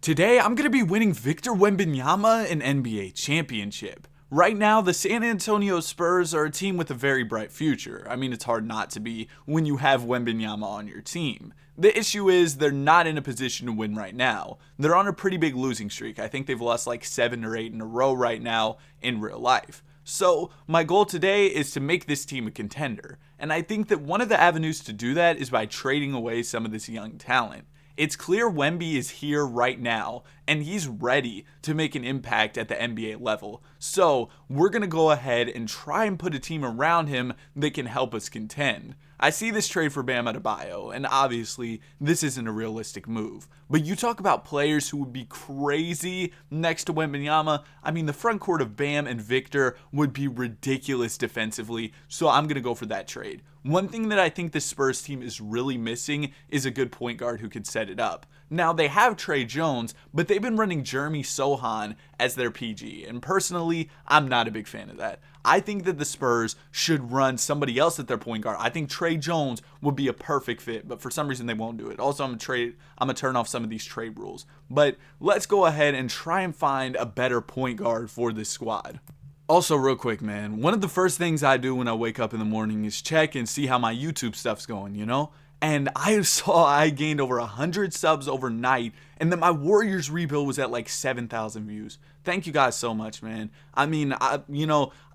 Today, I'm going to be winning Victor Wembanyama an NBA championship. Right now, the San Antonio Spurs are a team with a very bright future. I mean, it's hard not to be when you have Wembanyama on your team. The issue is they're not in a position to win right now. They're on a pretty big losing streak. I think they've lost like 7 or 8 in a row right now in real life. So, my goal today is to make this team a contender. And I think that one of the avenues to do that is by trading away some of this young talent. It's clear Wemby is here right now, and he's ready to make an impact at the NBA level. So, we're going to go ahead and try and put a team around him that can help us contend. I see this trade for Bam Adebayo, and obviously, this isn't a realistic move. But you talk about players who would be crazy next to Wembanyama. I mean, the front court of Bam and Victor would be ridiculous defensively, so I'm going to go for that trade. One thing that I think the Spurs team is really missing is a good point guard who can set it up. Now, they have Trey Jones, but they've been running Jeremy Sohan as their PG, and personally, I'm not a big fan of that. I think that the Spurs should run somebody else at their point guard. I think Trey Jones would be a perfect fit, but for some reason they won't do it. Also, I'm gonna turn off some of these trade rules. But let's go ahead and try and find a better point guard for this squad. Also, real quick, man, one of the first things I do when I wake up in the morning is check and see how my YouTube stuff's going, you know? And I saw I gained over 100 subs overnight, and then my Warriors rebuild was at like 7,000 views. Thank you guys so much, man. I mean,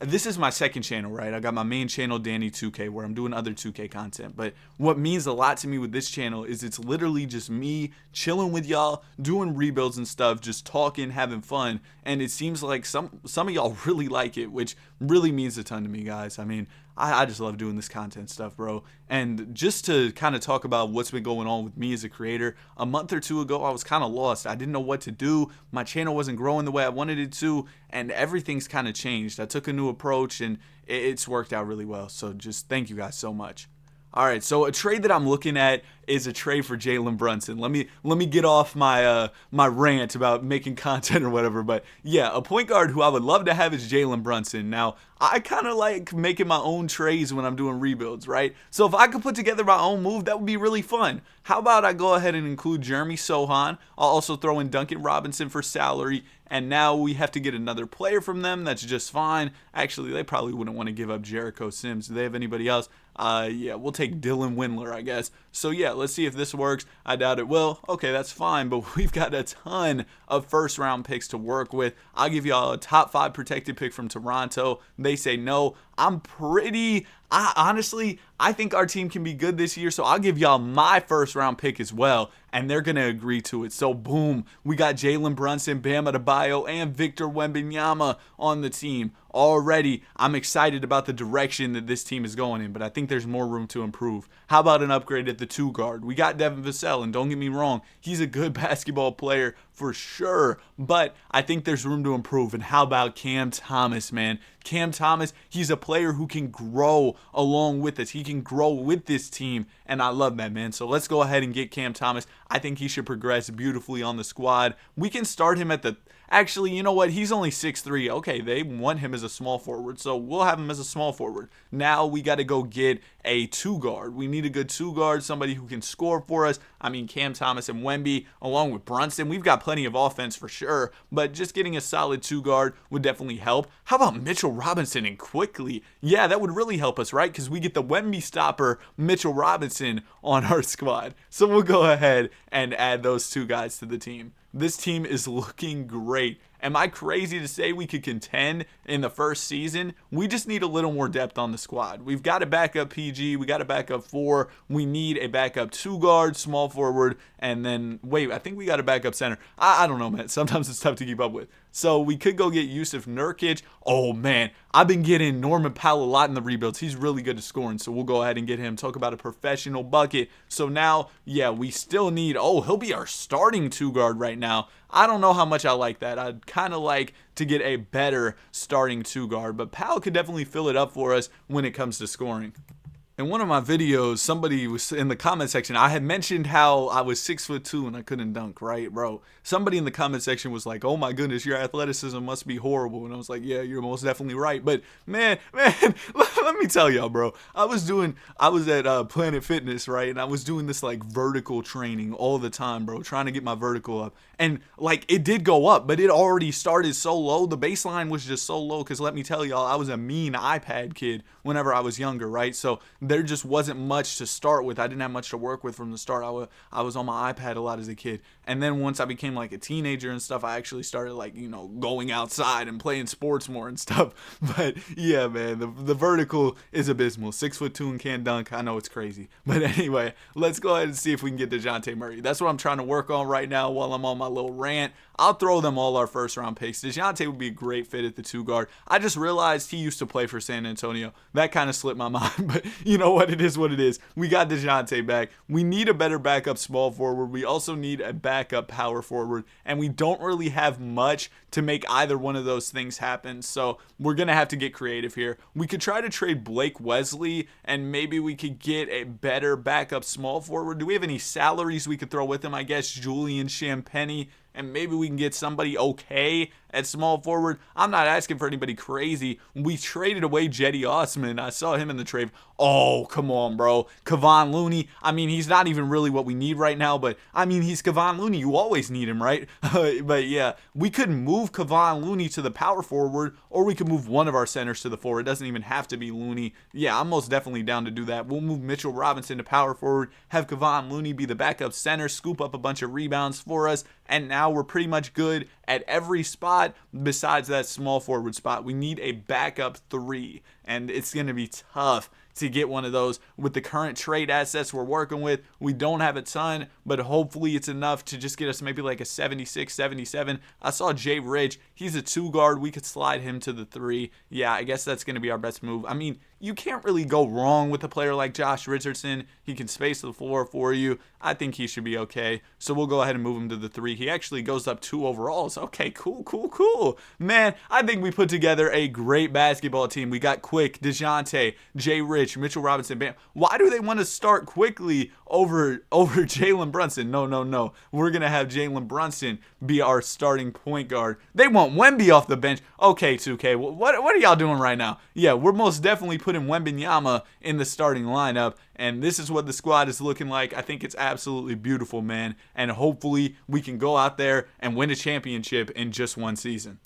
this is my second channel, right? I got my main channel, Danny2K, where I'm doing other 2K content. But what means a lot to me with this channel is it's literally just me chilling with y'all, doing rebuilds and stuff, just talking, having fun. And it seems like some of y'all really like it, which really means a ton to me, guys. I mean, I just love doing this content stuff, bro. And just to kind of talk about what's been going on with me as a creator, a month or two ago, I was kind of lost. I didn't know what to do. My channel wasn't growing the way I wanted it to, and everything's kind of changed. I took a new approach, and it's worked out really well. So just thank you guys so much. All right, so a trade that I'm looking at is a trade for Jalen Brunson. Let me get off my my rant about making content or whatever. But yeah, a point guard who I would love to have is Jalen Brunson. Now, I kind of like making my own trades when I'm doing rebuilds, right? So if I could put together my own move, that would be really fun. How about I go ahead and include Jeremy Sohan? I'll also throw in Duncan Robinson for salary. And now we have to get another player from them. That's just fine. Actually, they probably wouldn't want to give up Jericho Sims. Do they have anybody else? Yeah, we'll take Dylan Windler, I guess. So yeah, let's see if this works. I doubt it will. Okay, that's fine, but we've got a ton of first round picks to work with. I'll give y'all a top 5 protected pick from Toronto. They say no. Honestly, I think our team can be good this year, so I'll give y'all my first round pick as well, and they're going to agree to it. So boom, we got Jalen Brunson, Bam Adebayo, and Victor Wembanyama on the team. Already, I'm excited about the direction that this team is going in, but I think there's more room to improve. How about an upgrade at the 2 guard? We got Devin Vassell, and don't get me wrong, he's a good basketball player for sure, but I think there's room to improve. And how about Cam Thomas, man? Cam Thomas, he's a player who can grow along with us. He can grow with this team, and I love that, man. So let's go ahead and get Cam Thomas. I think he should progress beautifully on the squad. We can start him at the... Actually, you know what? He's only 6'3". Okay, they want him as a small forward, so we'll have him as a small forward. Now we got to go get a 2 guard. We need a good 2 guard, somebody who can score for us. I mean, Cam Thomas and Wemby, along with Brunson, we've got plenty of offense for sure, but just getting a solid 2 guard would definitely help. How about Mitchell Robinson and Quickly? Yeah, that would really help us, right? Because we get the Wemby stopper, Mitchell Robinson, on our squad. So we'll go ahead and add those 2 guys to the team. This team is looking great. Am I crazy to say we could contend in the first season? We just need a little more depth on the squad. We've got a backup PG. We got a backup 4. We need a backup 2 guard, small forward, and then, wait, I think we got a backup center. I don't know, man. Sometimes it's tough to keep up with. So we could go get Yusuf Nurkic. Oh, man. I've been getting Norman Powell a lot in the rebuilds. He's really good at scoring, so we'll go ahead and get him. Talk about a professional bucket. So now, yeah, we still need... Oh, he'll be our starting 2 guard right now. I don't know how much I like that. I'd kind of like to get a better starting 2 guard, but Powell could definitely fill it up for us when it comes to scoring. In one of my videos, somebody was in the comment section. I had mentioned how I was 6'2" and I couldn't dunk, right, bro? Somebody in the comment section was like, "Oh my goodness, your athleticism must be horrible." And I was like, "Yeah, you're most definitely right." But man, let me tell y'all, bro. I was at Planet Fitness, right, and I was doing this like vertical training all the time, bro, trying to get my vertical up. And like it did go up, but it already started so low. The baseline was just so low. Cause let me tell y'all, I was a mean iPad kid whenever I was younger, right? So there just wasn't much to start with. I didn't have much to work with from the start. I was on my iPad a lot as a kid. And then once I became like a teenager and stuff, I actually started like, going outside and playing sports more and stuff. But yeah, man, the vertical is abysmal. 6'2" and can't dunk. I know it's crazy. But anyway, let's go ahead and see if we can get DeJounte Murray. That's what I'm trying to work on right now while I'm on my little rant. I'll throw them all our first round picks. DeJounte would be a great fit at the 2 guard. I just realized he used to play for San Antonio. That kind of slipped my mind, but you know what? It is what it is. We got DeJounte back. We need a better backup small forward. We also need a backup power forward, and we don't really have much to make either one of those things happen. So we're going to have to get creative here. We could try to trade Blake Wesley, and maybe we could get a better backup small forward. Do we have any salaries we could throw with him? I guess Julian Champagnie. And maybe we can get somebody okay at small forward. I'm not asking for anybody crazy. We traded away Jetty Osman. I saw him in the trade. Oh, come on, bro. Kevon Looney. I mean, he's not even really what we need right now, but I mean, he's Kevon Looney. You always need him, right? But yeah, we could move Kevon Looney to the power forward, or we could move one of our centers to the forward. It doesn't even have to be Looney. Yeah, I'm most definitely down to do that. We'll move Mitchell Robinson to power forward, have Kevon Looney be the backup center, scoop up a bunch of rebounds for us, and now we're pretty much good at every spot besides that small forward spot. We need a backup 3, and it's going to be tough to get one of those with the current trade assets we're working with. We don't have a ton, but hopefully it's enough to just get us maybe like a 76, 77. I saw Jay Rich. He's a 2 guard. We could slide him to the 3. Yeah, I guess that's going to be our best move. I mean, you can't really go wrong with a player like Josh Richardson. He can space the floor for you. I think he should be okay. So we'll go ahead and move him to the 3. He actually goes up 2 overalls. Okay, cool. Man, I think we put together a great basketball team. We got Quick, DeJounte, Jay Rich, Mitchell Robinson, Bam. Why do they want to start quickly over Jalen Brunson? No. We're going to have Jalen Brunson be our starting point guard. They want Wemby off the bench. Okay, 2K, what are y'all doing right now? Yeah, we're most definitely putting Wembanyama in the starting lineup, and this is what the squad is looking like. I think it's absolutely beautiful, man, and hopefully we can go out there and win a championship in just one season.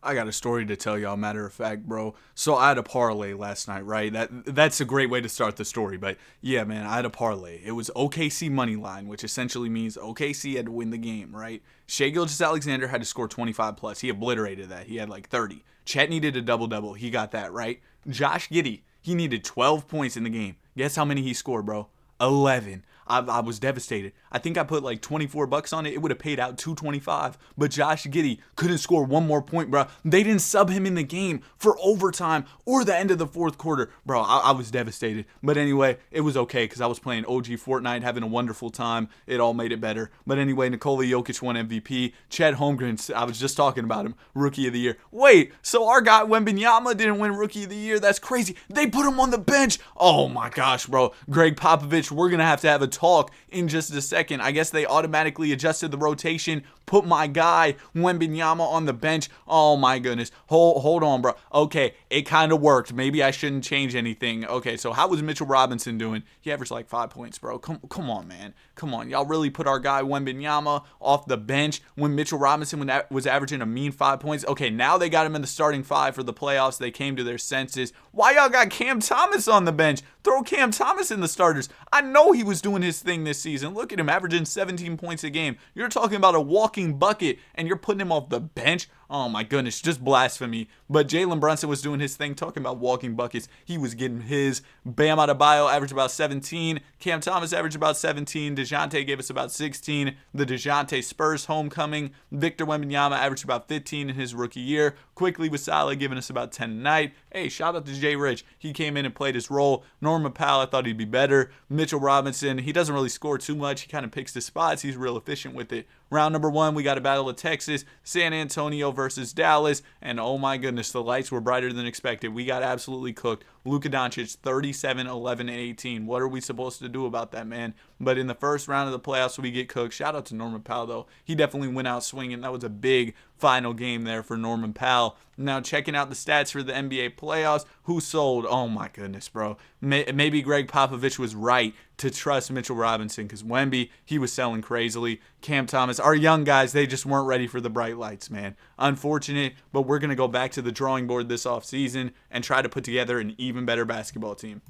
I got a story to tell y'all, matter of fact, bro. So I had a parlay last night, right? That's a great way to start the story. But yeah, man, I had a parlay. It was OKC money line, which essentially means OKC had to win the game, right? Shai Gilgeous-Alexander had to score 25 plus. He obliterated that. He had like 30. Chet needed a double-double. He got that, right? Josh Giddey, he needed 12 points in the game. Guess how many he scored, bro? 11. I was devastated. I think I put like $24 on it. It would have paid out $225. But Josh Giddey couldn't score one more point, bro. They didn't sub him in the game for overtime or the end of the 4th quarter. Bro, I was devastated. But anyway, it was okay because I was playing OG Fortnite, having a wonderful time. It all made it better. But anyway, Nikola Jokic won MVP. Chet Holmgren, I was just talking about him, Rookie of the Year. Wait, so our guy Wembanyama didn't win Rookie of the Year? That's crazy. They put him on the bench. Oh my gosh, bro. Greg Popovich, we're going to have a talk in just a second. I guess they automatically adjusted the rotation, put my guy Wembanyama on the bench. Oh my goodness. Hold on, bro. Okay, it kind of worked. Maybe I shouldn't change anything. Okay, so how was Mitchell Robinson doing? He averaged like 5 points, bro. Come on, man. Come on. Y'all really put our guy Wembanyama off the bench when Mitchell Robinson was averaging a mean 5 points? Okay, now they got him in the starting 5 for the playoffs. They came to their senses. Why y'all got Cam Thomas on the bench? Throw Cam Thomas in the starters. I know he was doing his thing this season. Look at him averaging 17 points a game. You're talking about a walking bucket, and you're putting him off the bench? Oh my goodness, just blasphemy. But Jalen Brunson was doing his thing, talking about walking buckets. He was getting his. Bam Adebayo averaged about 17. Cam Thomas averaged about 17. DeJounte gave us about 16. The DeJounte Spurs homecoming. Victor Wembanyama averaged about 15 in his rookie year. Quickly with Salah giving us about 10 a night. hey, shout out to Jay Rich. He came in and played his role. Norman Powell, I thought he'd be better. Mitchell Robinson, he doesn't really score too much. He kind of picks the spots. He's real efficient with it. Round number 1, we got a battle of Texas, San Antonio versus Dallas, and oh my goodness, the lights were brighter than expected. We got absolutely cooked. Luka Doncic, 37, 11, and 18. What are we supposed to do about that, man? But in the first round of the playoffs, we get cooked. Shout out to Norman Powell, though. He definitely went out swinging. That was a big final game there for Norman Powell. Now, checking out the stats for the NBA playoffs, who sold? Oh my goodness, bro. Maybe Greg Popovich was right to trust Mitchell Robinson, because Wemby, he was selling crazily. Cam Thomas, our young guys, they just weren't ready for the bright lights, man. Unfortunate, but we're going to go back to the drawing board this offseason and try to put together an even better basketball team.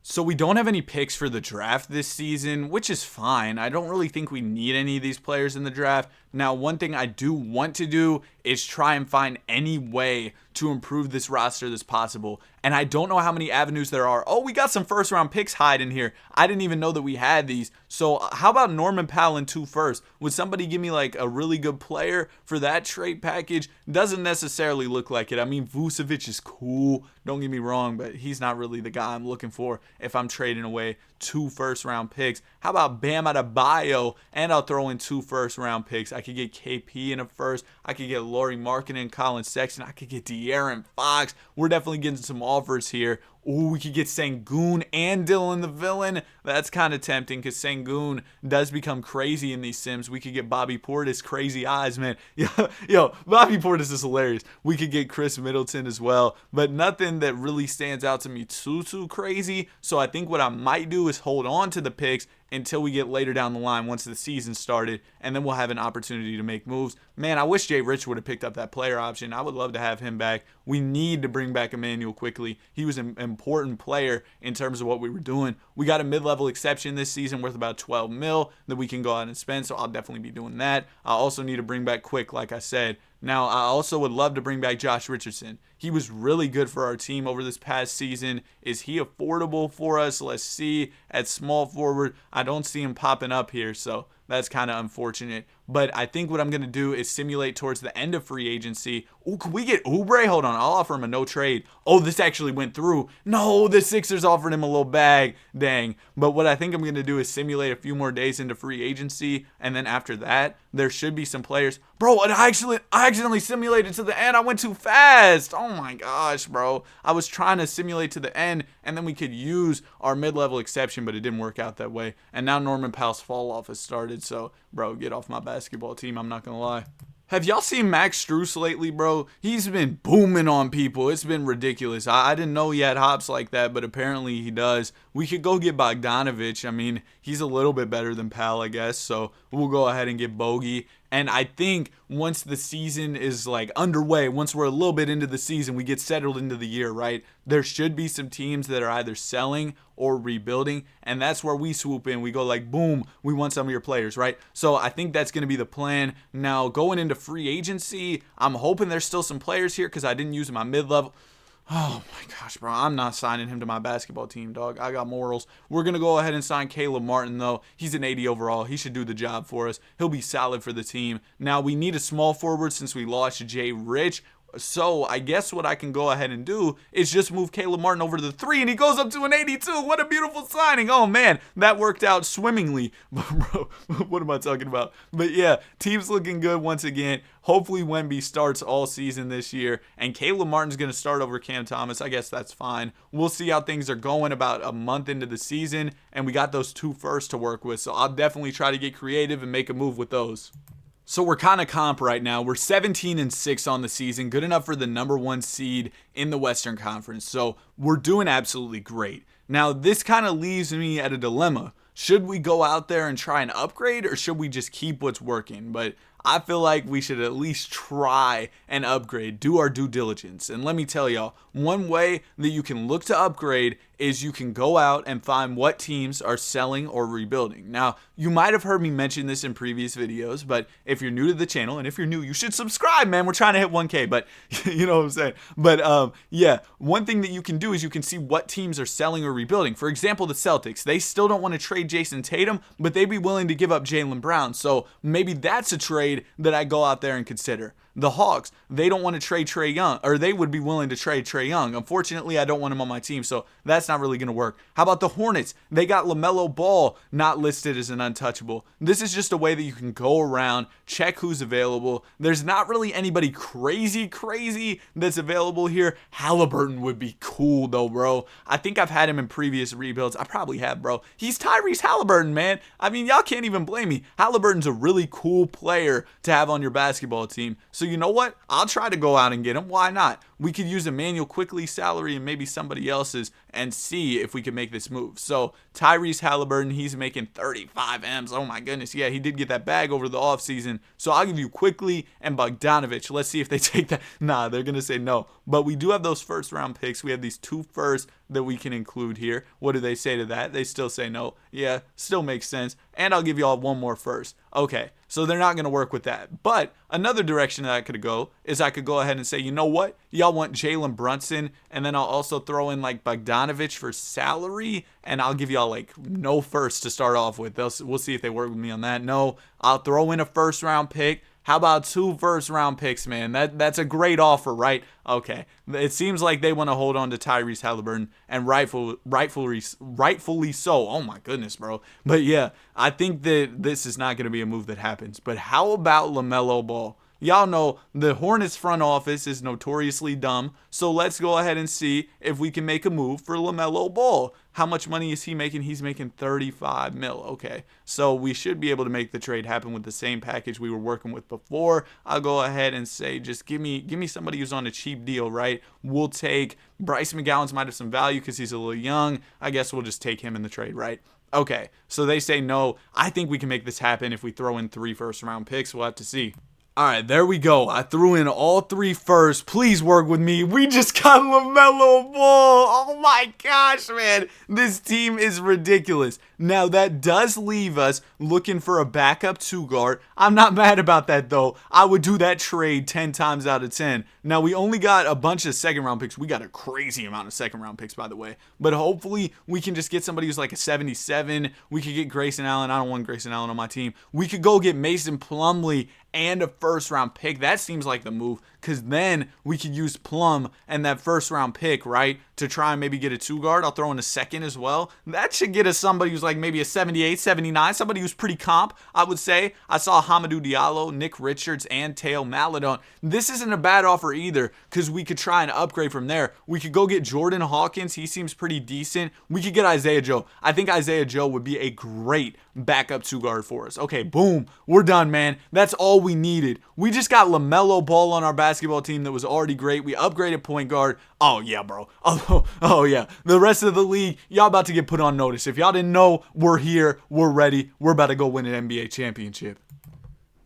So we don't have any picks for the draft this season, which is fine. I don't really think we need any of these players in the draft. Now, one thing I do want to do is try and find any way to improve this roster that's possible. And I don't know how many avenues there are. Oh, we got some first round picks hiding here. I didn't even know that we had these. So how about Norman Powell and 2 firsts? Would somebody give me like a really good player for that trade package? Doesn't necessarily look like it. I mean, Vucevic is cool. Don't get me wrong, but he's not really the guy I'm looking for if I'm trading away 2 first round picks. How about Bam Adebayo? And I'll throw in 2 first round picks. I could get KP in a first. I could get Lauri Markkanen and Colin Sexton. I could get De'Aaron Fox. We're definitely getting some offers here. Ooh, we could get Sengun and Dylan the Villain. That's kind of tempting because Sengun does become crazy in these sims. We could get Bobby Portis, crazy eyes, man. Yo, Bobby Portis is hilarious. We could get Chris Middleton as well, but nothing that really stands out to me too crazy. So I think what I might do is hold on to the picks until we get later down the line once the season started, and then we'll have an opportunity to make moves. Man, I wish Jay Rich would have picked up that player option. I would love to have him back. We need to bring back Emmanuel quickly. He was an important player in terms of what we were doing. We got a mid-level exception this season worth about 12 mil that we can go out and spend, so I'll definitely be doing that. I also need to bring back Quick, like I said. Now, I also would love to bring back Josh Richardson. He was really good for our team over this past season. Is he affordable for us? Let's see. At small forward, I don't see him popping up here, so that's kind of unfortunate. But I think what I'm going to do is simulate towards the end of free agency. Ooh, can we get Oubre? Hold on, I'll offer him a no trade. Oh, this actually went through. No, the Sixers offered him a little bag. Dang. But what I think I'm going to do is simulate a few more days into free agency, and then after that, there should be some players. Bro, I accidentally simulated to the end. I went too fast. Oh my gosh, bro. I was trying to simulate to the end, and then we could use our mid-level exception, but it didn't work out that way. And now Norman Powell's fall off has started, so bro, get off my basketball team. I'm not going to lie. Have y'all seen Max Strus lately, bro? He's been booming on people. It's been ridiculous. I didn't know he had hops like that, but apparently he does. We could go get Bogdanovich. I mean, he's a little bit better than Powell, I guess. So we'll go ahead and get Bogey. And I think once the season is like underway, once we're a little bit into the season, we get settled into the year, right? There should be some teams that are either selling or rebuilding, and that's where we swoop in. We go like, boom, we want some of your players, right? So I think that's going to be the plan. Now, going into free agency, I'm hoping there's still some players here because I didn't use my mid-level. Oh my gosh, bro. I'm not signing him to my basketball team, dog. I got morals. We're going to go ahead and sign Caleb Martin, though. He's an 80 overall. He should do the job for us. He'll be solid for the team. Now, we need a small forward since we lost Jay Rich. So I guess what I can go ahead and do is just move Caleb Martin over to the 3, and he goes up to an 82. What a beautiful signing. Oh, man, that worked out swimmingly. Bro, what am I talking about? But, yeah, team's looking good once again. Hopefully Wemby starts all season this year, and Caleb Martin's going to start over Cam Thomas. I guess that's fine. We'll see how things are going about a month into the season, and we got those 2 firsts to work with, so I'll definitely try to get creative and make a move with those. So we're kind of comp right now. We're 17-6 on the season, good enough for the number 1 seed in the Western Conference. So we're doing absolutely great. Now, this kind of leaves me at a dilemma. Should we go out there and try and upgrade, or should we just keep what's working? But I feel like we should at least try and upgrade, do our due diligence. And let me tell y'all, one way that you can look to upgrade is you can go out and find what teams are selling or rebuilding. Now, you might have heard me mention this in previous videos, but if you're new to the channel, and if you're new, you should subscribe, man. We're trying to hit 1K, but you know what I'm saying? But yeah, one thing that you can do is you can see what teams are selling or rebuilding. For example, the Celtics, they still don't want to trade Jason Tatum, but they'd be willing to give up Jaylen Brown. So maybe that's a trade that I go out there and consider. The Hawks, they don't want to trade Trae Young, or they would be willing to trade Trae Young. Unfortunately, I don't want him on my team, so that's not really going to work. How about the Hornets? They got LaMelo Ball not listed as an untouchable. This is just a way that you can go around, check who's available. There's not really anybody crazy that's available here. Halliburton would be cool though, bro. I think I've had him in previous rebuilds. I probably have, bro. He's Tyrese Halliburton, man. I mean, y'all can't even blame me. Halliburton's a really cool player to have on your basketball team. So you know what? I'll try to go out and get him. Why not? We could use Emmanuel Quickley's salary and maybe somebody else's and see if we can make this move. So Tyrese Halliburton, he's making 35 M's. Oh my goodness. Yeah, he did get that bag over the offseason. So I'll give you Quickley and Bogdanovich. Let's see if they take that. Nah, they're going to say no. But we do have those first round picks. We have these 2 firsts that we can include here. What do they say to that? They still say no. Yeah, still makes sense. And I'll give you all 1 more first. Okay, so they're not going to work with that. But another direction that I could go is I could go ahead and say, you know what? Y'all want Jalen Brunson, and then I'll also throw in like Bogdanovich for salary, and I'll give y'all like no first to start off with. We'll see if they work with me on that. No, I'll throw in a first round pick. How about 2 first round picks, man? That's a great offer, right? Okay. It seems like they want to hold on to Tyrese Halliburton, and rightfully so. Oh my goodness, bro. But yeah, I think that this is not going to be a move that happens. But how about LaMelo Ball? Y'all know the Hornets front office is notoriously dumb, so let's go ahead and see if we can make a move for LaMelo Ball. How much money is he making? He's making 35 mil. Okay, so we should be able to make the trade happen with the same package we were working with before. I'll go ahead and say, just give me somebody who's on a cheap deal, right? We'll take Bryce McGowan's might have some value because he's a little young. I guess we'll just take him in the trade, right? Okay, so they say no. I think we can make this happen if we throw in 3 first round picks. We'll have to see. All right, there we go. I threw in all 3 firsts. Please work with me. We just got LaMelo Ball. Oh my gosh, man. This team is ridiculous. Now, that does leave us looking for a backup 2 guard. I'm not mad about that, though. I would do that trade 10 times out of 10. Now, we only got a bunch of second-round picks. We got a crazy amount of second-round picks, by the way. But hopefully, we can just get somebody who's like a 77. We could get Grayson Allen. I don't want Grayson Allen on my team. We could go get Mason Plumlee and a first-round pick. That seems like the move, because then we could use Plum and that first-round pick, right, to try and maybe get a 2 guard. I'll throw in a second as well. That should get us somebody who's like maybe a 78, 79, somebody who's pretty comp, I would say. I saw Hamidou Diallo, Nick Richards, and Teo Maledon. This isn't a bad offer either, because we could try and upgrade from there. We could go get Jordan Hawkins. He seems pretty decent. We could get Isaiah Joe. I think Isaiah Joe would be a great backup 2 guard for us. Okay, boom. We're done, man. That's all we needed. We just got LaMelo Ball on our basketball team that was already great. We upgraded point guard. Oh, yeah, bro. Oh, yeah. The rest of the league, y'all about to get put on notice. If y'all didn't know, we're here. We're ready. We're about to go win an NBA championship.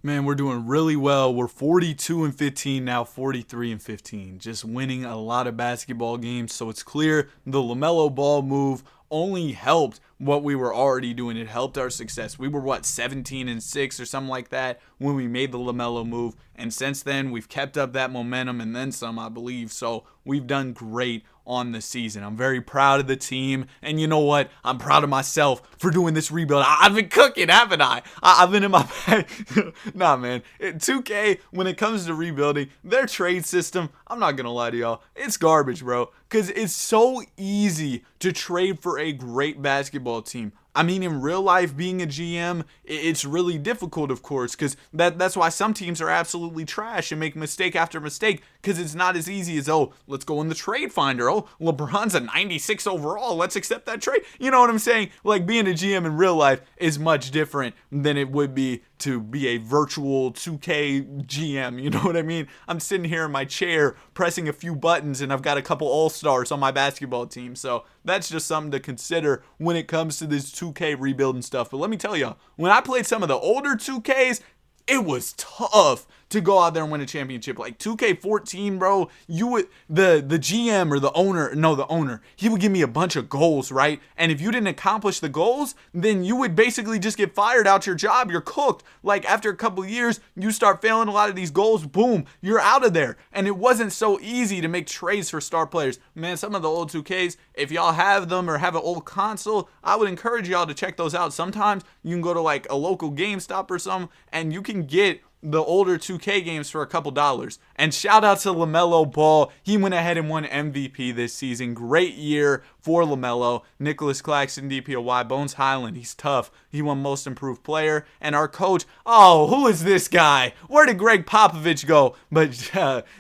Man, we're doing really well. We're 42-15 now, 43-15. Just winning a lot of basketball games. So it's clear the LaMelo Ball move only helped what we were already doing. It helped our success. We were 17-6 or something like that when we made the LaMelo move, and since then we've kept up that momentum and then some, I believe. So we've done great on the season. I'm very proud of the team, and you know what? I'm proud of myself for doing this rebuild. I've been cooking, haven't I? I've been in my bag. Nah, man. 2K, when it comes to rebuilding, their trade system, I'm not gonna lie to y'all, it's garbage, bro. Because it's so easy to trade for a great basketball team. I mean, in real life, being a GM, it's really difficult, of course, because that's why some teams are absolutely trash and make mistake after mistake, because it's not as easy as, oh, let's go in the trade finder. Oh, LeBron's a 96 overall. Let's accept that trade. You know what I'm saying? Like, being a GM in real life is much different than it would be to be a virtual 2K GM. You know what I mean? I'm sitting here in my chair pressing a few buttons, and I've got a couple all-stars on my basketball team. So that's just something to consider when it comes to this 2K rebuilding stuff. But let me tell y'all, when I played some of the older 2Ks, it was tough to go out there and win a championship. Like 2K14, bro, you would, the GM or the owner, he would give me a bunch of goals, right? And if you didn't accomplish the goals, then you would basically just get fired out your job. You're cooked. Like after a couple of years, you start failing a lot of these goals, boom, you're out of there. And it wasn't so easy to make trades for star players. Man, some of the old 2Ks, if y'all have them or have an old console, I would encourage y'all to check those out. Sometimes you can go to like a local GameStop or something, and you can get the older 2K games for a couple dollars. And shout out to LaMelo Ball. He went ahead and won MVP this season. Great year for LaMelo. Nicholas Claxton, DPOY, Bones Highland. He's tough. He won Most Improved Player. And our coach, oh, who is this guy? Where did Greg Popovich go? But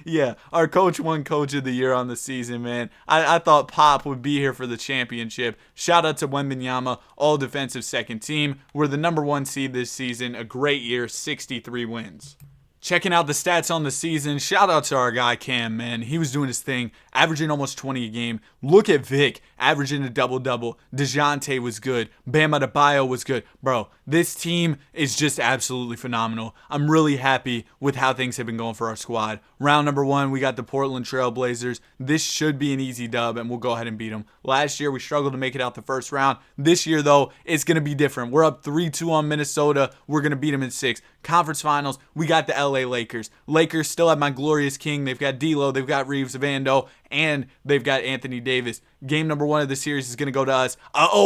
yeah, our coach won Coach of the Year on the season, man. I thought Pop would be here for the championship. Shout out to Wembanyama, all defensive second team. We're the number 1 seed this season. A great year, 63 wins. Checking out the stats on the season, shout out to our guy Cam, man. He was doing his thing, averaging almost 20 a game. Look at Vic, averaging a double-double. DeJounte was good. Bam Adebayo was good. Bro, this team is just absolutely phenomenal. I'm really happy with how things have been going for our squad. Round number 1, we got the Portland Trail Blazers. This should be an easy dub, and we'll go ahead and beat them. Last year, we struggled to make it out the first round. This year, though, it's going to be different. We're up 3-2 on Minnesota. We're going to beat them in 6. Conference Finals, we got the LA Lakers. Lakers still have my glorious king. They've got D'Lo, they've got Reeves, Vando, and they've got Anthony Davis. Game number 1 of the series is going to go to us.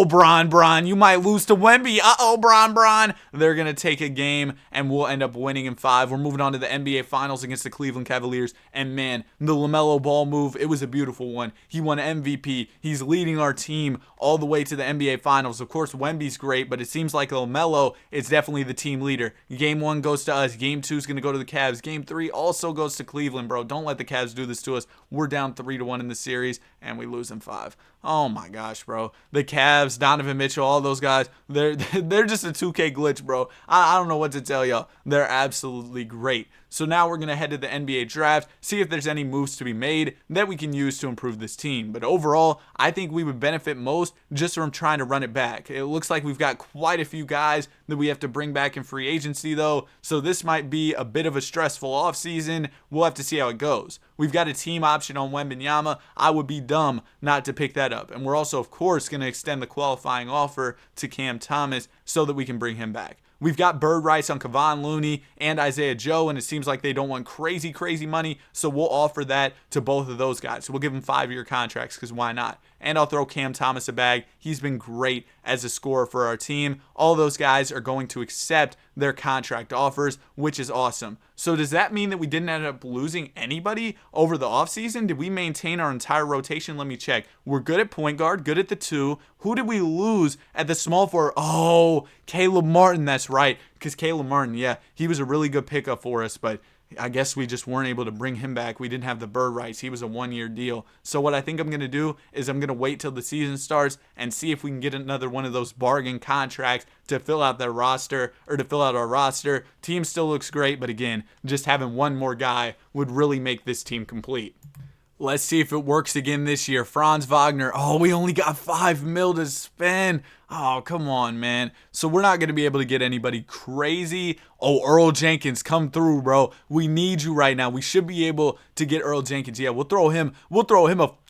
Bron, you might lose to Wemby. Bron. They're going to take a game, and we'll end up winning in 5. We're moving on to the NBA Finals against the Cleveland Cavaliers. And man, the LaMelo Ball move, it was a beautiful one. He won MVP. He's leading our team all the way to the NBA Finals. Of course, Wemby's great, but it seems like LaMelo is definitely the team leader. Game 1 goes to us. Game 2 is going to go to the Cavs. Game 3 also goes to Cleveland, bro. Don't let the Cavs do this to us. We're down 3-1 in the series, and we lose in 5. Oh my gosh, bro. The Cavs, Donovan Mitchell, all those guys, they're just a 2K glitch, bro. I don't know what to tell y'all. They're absolutely great. So now we're going to head to the NBA draft, see if there's any moves to be made that we can use to improve this team. But overall, I think we would benefit most just from trying to run it back. It looks like we've got quite a few guys that we have to bring back in free agency, though. So this might be a bit of a stressful offseason. We'll have to see how it goes. We've got a team option on Wembanyama. I would be dumb not to pick that up. And we're also, of course, going to extend the qualifying offer to Cam Thomas so that we can bring him back. We've got bird rights on Kevon Looney and Isaiah Joe, and it seems like they don't want crazy money, so we'll offer that to both of those guys. So we'll give them 5-year contracts, because why not? And I'll throw Cam Thomas a bag. He's been great as a scorer for our team. All those guys are going to accept their contract offers, which is awesome. So does that mean that we didn't end up losing anybody over the offseason? Did we maintain our entire rotation? Let me check. We're good at point guard, good at the 2. Who did we lose at the small forward? Oh, Caleb Martin, that's right. Because Caleb Martin, yeah, he was a really good pickup for us, but I guess we just weren't able to bring him back. We didn't have the bird rights. He was a 1-year deal. So what I think I'm going to do is I'm going to wait till the season starts and see if we can get another one of those bargain contracts to fill out their roster, or to fill out our roster. Team still looks great, but again, just having one more guy would really make this team complete. Let's see if it works again this year. Franz Wagner. Oh, we only got $5 million to spend. Oh, come on, man. So we're not going to be able to get anybody crazy. Oh, Earl Jenkins, come through, bro. We need you right now. We should be able to get Earl Jenkins. Yeah, we'll throw him a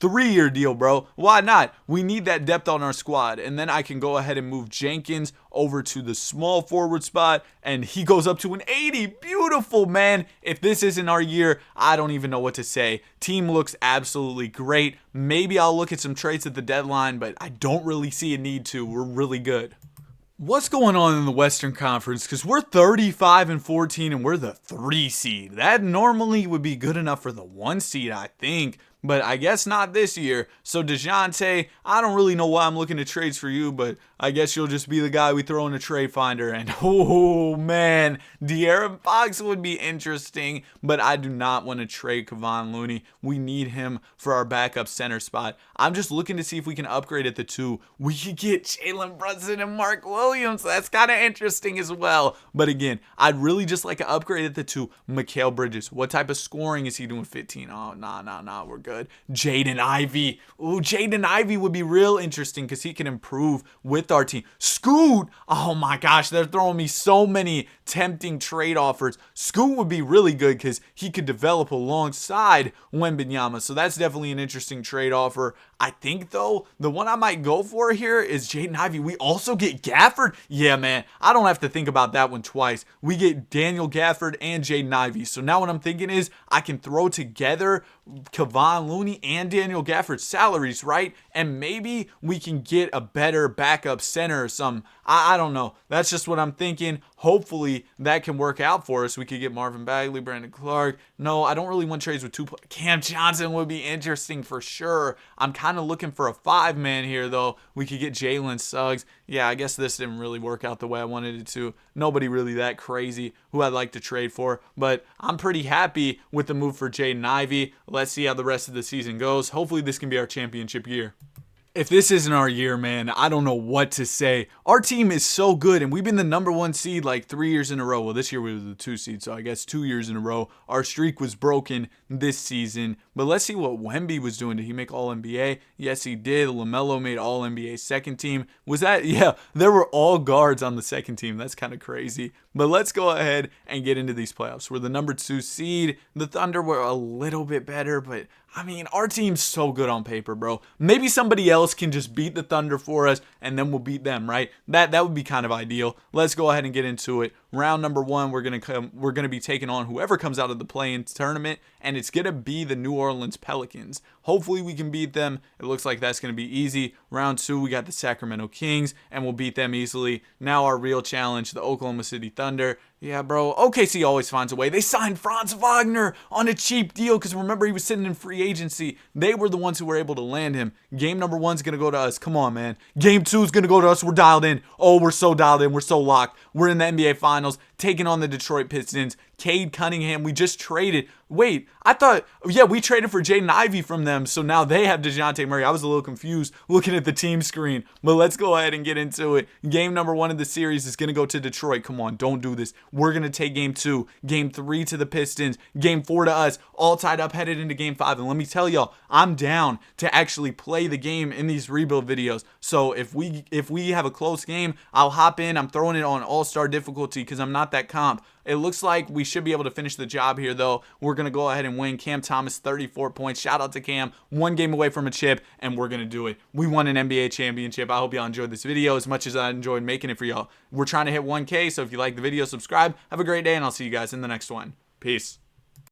3-year deal, bro. Why not? We need that depth on our squad. And then I can go ahead and move Jenkins over to the small forward spot, and he goes up to an 80. Beautiful, man. If this isn't our year, I don't even know what to say. Team looks absolutely great. Maybe I'll look at some trades at the deadline, but I don't really see a need to. We're really good. What's going on in the Western Conference? Because we're 35-14 and we're the 3 seed. That normally would be good enough for the 1 seed, I think. But I guess not this year. So DeJounte, I don't really know why I'm looking at trades for you, but I guess you'll just be the guy we throw in a trade finder. And oh man, De'Aaron Fox would be interesting, but I do not want to trade Kevon Looney. We need him for our backup center spot. I'm just looking to see if we can upgrade at the 2. We could get Jalen Brunson and Mark Williams. That's kind of interesting as well. But again, I'd really just like an upgrade at the 2. Mikal Bridges, what type of scoring is he doing? 15. Oh, nah, we're good. Jaden Ivey. Ooh, Jaden Ivey would be real interesting because he can improve with our team. Scoot. Oh my gosh, they're throwing me so many tempting trade offers. Scoot would be really good because he could develop alongside Wembanyama. So that's definitely an interesting trade offer. I think, though, the one I might go for here is Jaden Ivey. We also get Gafford. Yeah, man, I don't have to think about that one twice. We get Daniel Gafford and Jaden Ivey. So now what I'm thinking is I can throw together Kevon Looney and Daniel Gafford's salaries, right? And maybe we can get a better backup center or something. I don't know. That's just what I'm thinking. hopefully that can work out for us. We could get Marvin Bagley, Brandon Clark. No, I don't really want trades with two players. Cam Johnson would be interesting for sure. I'm kind of looking for a 5-man here, though. We could get Jalen Suggs. Yeah, I guess this didn't really work out the way I wanted it to. Nobody really that crazy who I'd like to trade for, but I'm pretty happy with the move for Jaden Ivey. Let's see how the rest of the season goes. Hopefully this can be our championship year. If this isn't our year, man, I don't know what to say. Our team is so good, and we've been the number 1 seed like 3 years in a row. Well, this year we were the 2 seed, so I guess 2 years in a row. Our streak was broken this season. But let's see what Wemby was doing. Did he make All-NBA? Yes, he did. LaMelo made All-NBA second team. Was that? Yeah, there were all guards on the second team. That's kind of crazy. But let's go ahead and get into these playoffs. We're the number 2 seed. The Thunder were a little bit better, but I mean, our team's so good on paper, bro. Maybe somebody else can just beat the Thunder for us, and then we'll beat them, right? That would be kind of ideal. Let's go ahead and get into it. Round number 1, we're gonna be taking on whoever comes out of the play-in tournament, and it's gonna be the New Orleans Pelicans. Hopefully we can beat them. It looks like that's gonna be easy. Round 2, we got the Sacramento Kings, and we'll beat them easily. Now our real challenge, the Oklahoma City Thunder. Yeah, bro, OKC always finds a way. They signed Franz Wagner on a cheap deal because remember he was sitting in free agency. They were the ones who were able to land him. Game number 1's going to go to us. Come on, man. Game 2's going to go to us. We're dialed in. Oh, we're so dialed in. We're so locked. We're in the NBA Finals, taking on the Detroit Pistons. Cade Cunningham, we just traded. Wait, I thought, yeah, we traded for Jaden Ivey from them, so now they have DeJounte Murray. I was a little confused looking at the team screen, but let's go ahead and get into it. Game number 1 of the series is going to go to Detroit. Come on, don't do this. We're going to take game 2, game 3 to the Pistons, game 4 to us, all tied up, headed into game 5. And let me tell y'all, I'm down to actually play the game in these rebuild videos. So if we have a close game, I'll hop in. I'm throwing it on all-star difficulty because I'm not that comp. It looks like we should be able to finish the job here, though. We're going to go ahead and win. Cam Thomas, 34 points. Shout out to Cam. 1 game away from a chip, and we're going to do it. We won an NBA championship. I hope y'all enjoyed this video as much as I enjoyed making it for y'all. We're trying to hit 1K, so if you like the video, subscribe. Have a great day, and I'll see you guys in the next one. Peace.